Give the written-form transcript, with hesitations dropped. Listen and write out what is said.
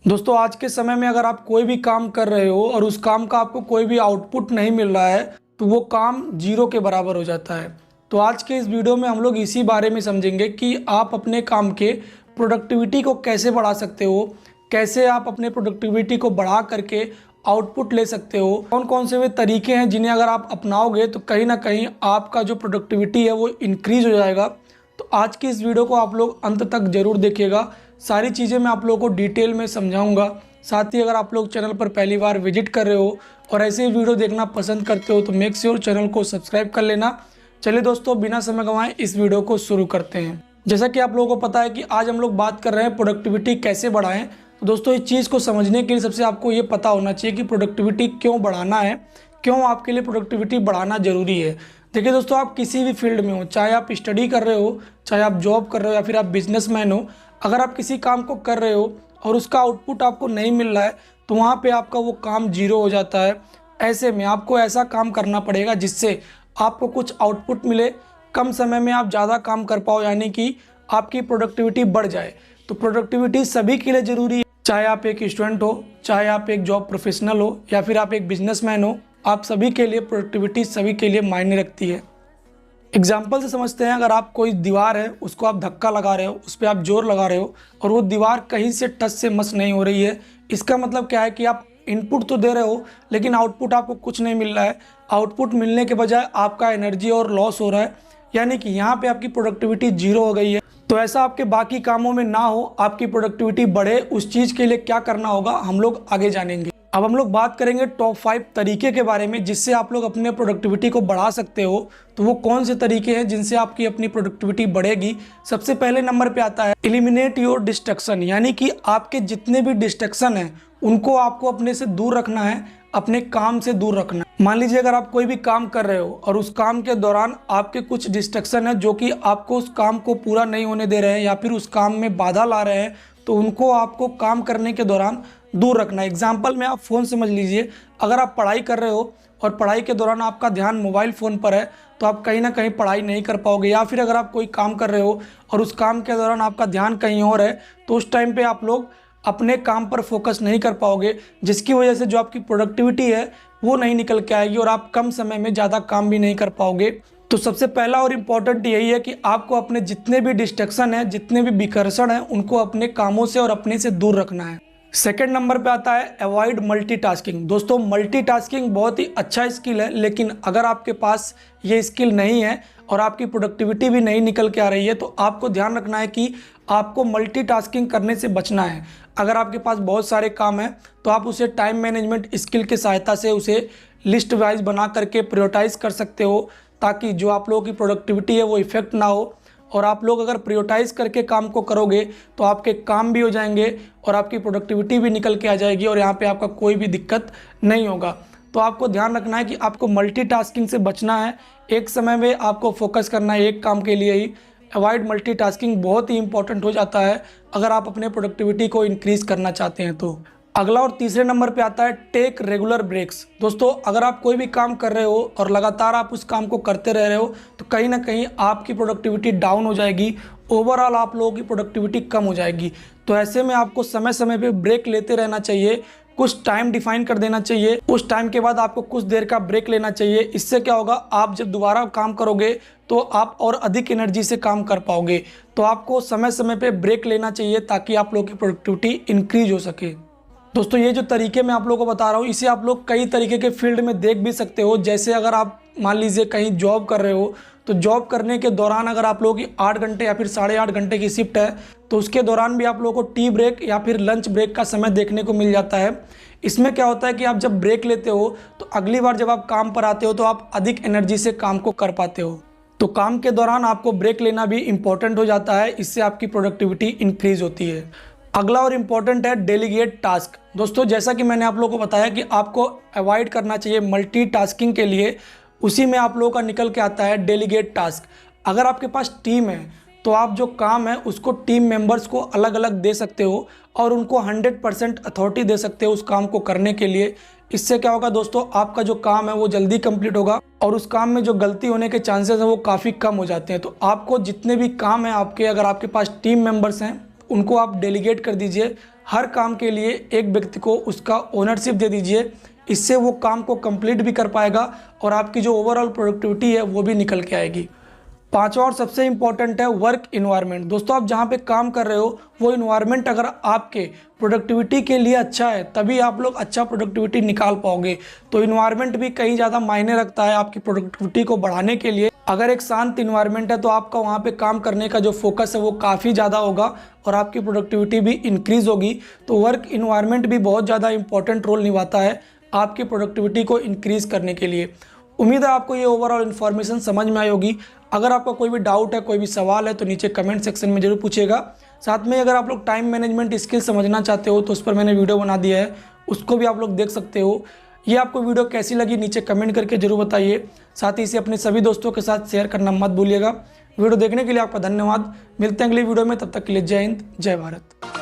दोस्तों आज के समय में अगर आप कोई भी काम कर रहे हो और उस काम का आपको कोई भी आउटपुट नहीं मिल रहा है तो वो काम जीरो के बराबर हो जाता है। तो आज के इस वीडियो में हम लोग इसी बारे में समझेंगे कि आप अपने काम के प्रोडक्टिविटी को कैसे बढ़ा सकते हो, कैसे आप अपने प्रोडक्टिविटी को बढ़ा करके आउटपुट ले सकते हो, कौन कौन से वे तरीके हैं जिन्हें अगर आप अपनाओगे तो कहीं ना कहीं आपका जो प्रोडक्टिविटी है वो इंक्रीज हो जाएगा। तो आज की इस वीडियो को आप लोग अंत तक जरूर देखिएगा। सारी चीज़ें मैं आप लोगों को डिटेल में समझाऊंगा। साथ ही अगर आप लोग चैनल पर पहली बार विजिट कर रहे हो और ऐसे ही वीडियो देखना पसंद करते हो तो मेक श्योर चैनल को सब्सक्राइब कर लेना। चलिए दोस्तों बिना समय गंवाए इस वीडियो को शुरू करते हैं। जैसा कि आप लोगों को पता है कि आज हम लोग बात कर रहे हैं प्रोडक्टिविटी कैसे बढ़ाएं। तो दोस्तों इस चीज़ को समझने के लिए सबसे आपको ये पता होना चाहिए कि प्रोडक्टिविटी क्यों बढ़ाना है, क्यों आपके लिए प्रोडक्टिविटी बढ़ाना जरूरी है। देखिए दोस्तों, आप किसी भी फील्ड में हो, चाहे आप स्टडी कर रहे हो, चाहे आप जॉब कर रहे हो या फिर आप बिजनेसमैन हो, अगर आप किसी काम को कर रहे हो और उसका आउटपुट आपको नहीं मिल रहा है तो वहाँ पे आपका वो काम जीरो हो जाता है। ऐसे में आपको ऐसा काम करना पड़ेगा जिससे आपको कुछ आउटपुट मिले, कम समय में आप ज़्यादा काम कर पाओ, यानी कि आपकी प्रोडक्टिविटी बढ़ जाए। तो प्रोडक्टिविटी सभी के लिए ज़रूरी है, चाहे आप एक स्टूडेंट हो, चाहे आप एक जॉब प्रोफेशनल हो या फिर आप एक बिजनेसमैन हो, आप सभी के लिए प्रोडक्टिविटी सभी के लिए मायने रखती है। एग्जाम्पल से समझते हैं, अगर आप कोई दीवार है उसको आप धक्का लगा रहे हो, उस पर आप जोर लगा रहे हो और वो दीवार कहीं से टच से मस नहीं हो रही है, इसका मतलब क्या है कि आप इनपुट तो दे रहे हो लेकिन आउटपुट आपको कुछ नहीं मिल रहा है। आउटपुट मिलने के बजाय आपका एनर्जी और लॉस हो रहा है, यानी कि यहाँ पे आपकी प्रोडक्टिविटी जीरो हो गई है। तो ऐसा आपके बाकी कामों में ना हो, आपकी प्रोडक्टिविटी बढ़े, उस चीज़ के लिए क्या करना होगा हम लोग आगे जानेंगे। अब हम लोग बात करेंगे टॉप 5 तरीके के बारे में जिससे आप लोग अपने प्रोडक्टिविटी को बढ़ा सकते हो। तो वो कौन से तरीके हैं जिनसे आपकी अपनी प्रोडक्टिविटी बढ़ेगी। सबसे पहले नंबर पे आता है एलिमिनेट योर डिस्ट्रैक्शन, यानी कि आपके जितने भी डिस्ट्रैक्शन हैं उनको आपको अपने से दूर रखना है, अपने काम से दूर रखना है। मान लीजिए अगर आप कोई भी काम कर रहे हो और उस काम के दौरान आपके कुछ डिस्ट्रैक्शन है जो कि आपको उस काम को पूरा नहीं होने दे रहे हैं या फिर उस काम में बाधा ला रहे हैं, तो उनको आपको काम करने के दौरान दूर रखना है। एग्जाम्पल में आप फ़ोन समझ लीजिए, अगर आप पढ़ाई कर रहे हो और पढ़ाई के दौरान आपका ध्यान मोबाइल फ़ोन पर है तो आप कहीं ना कहीं पढ़ाई नहीं कर पाओगे, या फिर अगर आप कोई काम कर रहे हो और उस काम के दौरान आपका ध्यान कहीं और है तो उस टाइम पे आप लोग अपने काम पर फोकस नहीं कर पाओगे, जिसकी वजह से जो आपकी प्रोडक्टिविटी है वो नहीं निकल के आएगी और आप कम समय में ज़्यादा काम भी नहीं कर पाओगे। तो सबसे पहला और इम्पॉर्टेंट यही है कि आपको अपने जितने भी डिस्ट्रैक्शन हैं, जितने भी विकर्षण हैं, उनको अपने कामों से और अपने से दूर रखना है। सेकंड नंबर पे आता है अवॉइड मल्टीटास्किंग। दोस्तों मल्टीटास्किंग बहुत ही अच्छा स्किल है, लेकिन अगर आपके पास ये स्किल नहीं है और आपकी प्रोडक्टिविटी भी नहीं निकल के आ रही है तो आपको ध्यान रखना है कि आपको मल्टीटास्किंग करने से बचना है। अगर आपके पास बहुत सारे काम हैं तो आप उसे टाइम मैनेजमेंट स्किल की सहायता से उसे लिस्ट वाइज बना करके प्रायोरिटाइज कर सकते हो, ताकि जो आप लोगों की प्रोडक्टिविटी है वो इफेक्ट ना हो। और आप लोग अगर प्रायोरिटाइज करके काम को करोगे तो आपके काम भी हो जाएंगे और आपकी प्रोडक्टिविटी भी निकल के आ जाएगी और यहाँ पे आपका कोई भी दिक्कत नहीं होगा। तो आपको ध्यान रखना है कि आपको मल्टीटास्किंग से बचना है, एक समय में आपको फोकस करना है एक काम के लिए ही। अवॉइड मल्टीटास्किंग बहुत ही इंपॉर्टेंट हो जाता है अगर आप अपने प्रोडक्टिविटी को इंक्रीज़ करना चाहते हैं। तो अगला और तीसरे नंबर पे आता है टेक रेगुलर ब्रेक्स। दोस्तों अगर आप कोई भी काम कर रहे हो और लगातार आप उस काम को करते रह रहे हो तो कहीं ना कहीं आपकी प्रोडक्टिविटी डाउन हो जाएगी, ओवरऑल आप लोगों की प्रोडक्टिविटी कम हो जाएगी। तो ऐसे में आपको समय समय पे ब्रेक लेते रहना चाहिए, कुछ टाइम डिफाइन कर देना चाहिए, उस टाइम के बाद आपको कुछ देर का ब्रेक लेना चाहिए। इससे क्या होगा, आप जब दोबारा काम करोगे तो आप और अधिक एनर्जी से काम कर पाओगे। तो आपको समय समय पे ब्रेक लेना चाहिए ताकि आप लोगों की प्रोडक्टिविटी इंक्रीज हो सके। दोस्तों ये जो तरीके मैं आप लोगों को बता रहा हूँ इसे आप लोग कई तरीके के फील्ड में देख भी सकते हो। जैसे अगर आप मान लीजिए कहीं जॉब कर रहे हो तो जॉब करने के दौरान अगर आप लोगों की 8 घंटे या फिर 8.5 घंटे की शिफ्ट है तो उसके दौरान भी आप लोगों को टी ब्रेक या फिर लंच ब्रेक का समय देखने को मिल जाता है। इसमें क्या होता है कि आप जब ब्रेक लेते हो तो अगली बार जब आप काम पर आते हो तो आप अधिक एनर्जी से काम को कर पाते हो। तो काम के दौरान आपको ब्रेक लेना भी इम्पोर्टेंट हो जाता है, इससे आपकी प्रोडक्टिविटी इंक्रीज होती है। अगला और इम्पॉर्टेंट है डेलीगेट टास्क। दोस्तों जैसा कि मैंने आप लोगों को बताया कि आपको अवॉइड करना चाहिए मल्टीटास्किंग के लिए, उसी में आप लोगों का निकल के आता है डेलीगेट टास्क। अगर आपके पास टीम है तो आप जो काम है उसको टीम मेंबर्स को अलग अलग दे सकते हो और उनको 100% अथॉरिटी दे सकते हो उस काम को करने के लिए। इससे क्या होगा दोस्तों, आपका जो काम है वो जल्दी कंप्लीट होगा और उस काम में जो गलती होने के चांसेस हैं वो काफ़ी कम हो जाते हैं। तो आपको जितने भी काम हैं आपके, अगर आपके पास टीम मेंबर्स हैं उनको आप डेलीगेट कर दीजिए। हर काम के लिए एक व्यक्ति को उसका ओनरशिप दे दीजिए। इससे वो काम को कंप्लीट भी कर पाएगा और आपकी जो ओवरऑल प्रोडक्टिविटी है वो भी निकल के आएगी। पांचवा और सबसे इम्पॉर्टेंट है वर्क इन्वायरमेंट। दोस्तों, आप जहाँ पे काम कर रहे हो वो इन्वायरमेंट अगर आपके प्रोडक्टिविटी के लिए अच्छा है तभी आप लोग अच्छा प्रोडक्टिविटी निकाल पाओगे। तो इन्वायरमेंट भी कहीं ज़्यादा मायने रखता है आपकी प्रोडक्टिविटी को बढ़ाने के लिए। अगर एक शांत इन्वायरमेंट है तो आपका वहाँ पे काम करने का जो फोकस है वो काफ़ी ज़्यादा होगा और आपकी प्रोडक्टिविटी भी इंक्रीज़ होगी। तो वर्क इन्वायरमेंट भी बहुत ज़्यादा इंपॉर्टेंट रोल निभाता है आपकी प्रोडक्टिविटी को इंक्रीज़ करने के लिए। उम्मीद है आपको ये ओवरऑल इन्फॉर्मेशन समझ में आई होगी। अगर आपका कोई भी डाउट है, कोई भी सवाल है तो नीचे कमेंट सेक्शन में जरूर पूछिएगा। साथ में अगर आप लोग टाइम मैनेजमेंट स्किल समझना चाहते हो तो उस पर मैंने वीडियो बना दिया है, उसको भी आप लोग देख सकते हो। ये आपको वीडियो कैसी लगी नीचे कमेंट करके जरूर बताइए। साथ ही इसे अपने सभी दोस्तों के साथ शेयर करना मत भूलिएगा। वीडियो देखने के लिए आपका धन्यवाद। मिलते हैं अगली वीडियो में, तब तक के लिए जय हिंद, जय भारत।